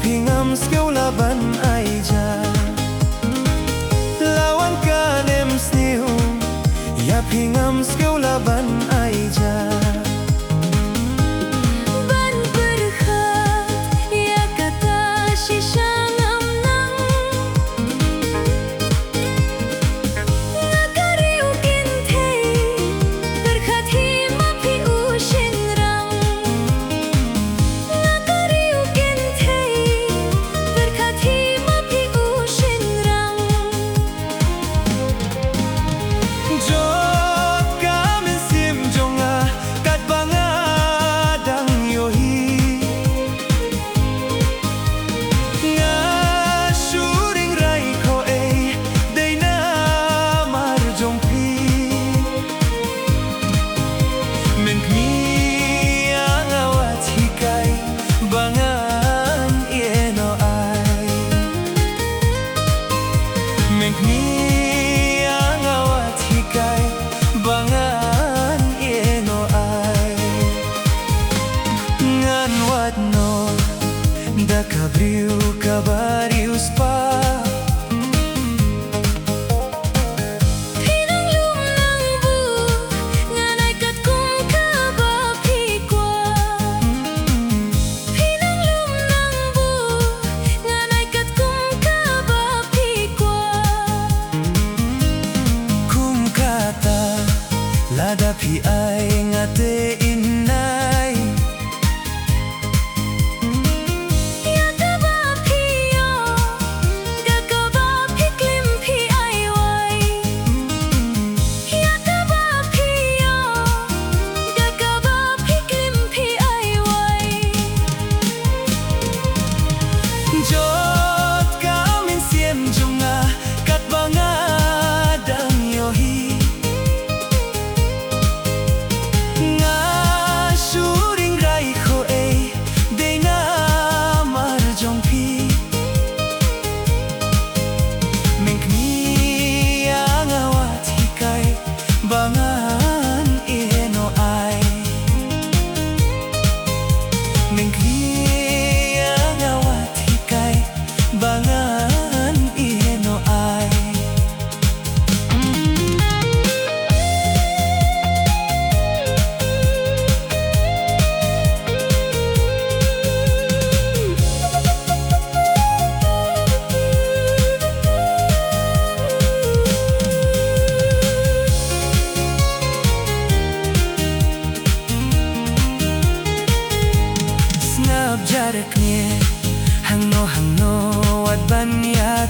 pingam skill laban aija lawan kanem sniu ya pingam skill laban aija ban berkhat ya kata shisangam nang ngakariu kinte berkhat hi mapi ushin rang ngakariu kinte berkhat hi mapi ushin rang jot kamen sim jonga kat banga dang yohi nga shuring rai ko dei na mar jong pi men kmie angawat hikai bangan ieno ai men kmie angawat hikai bangan ieno ai ngan wat no da kabriu kabarius pa Pinang lumang bu nganay kat kung kabapi kwa Pinang lumang bu nganay kat kung kabapi kwa kum kata lada pi ai ngate inai Ya kabapi yo ga kabapi klim pi ai wai Ya kabapi yo ga kabapi klim pi ai wai jot kamin siem junga kat banga dang yohi nga shuring rai ko dei na mar jong pi men kmie angawat hikai bangan ieno ai men kmie angawat hikai bangan ieno ai snap jarak nie hang no at ban ya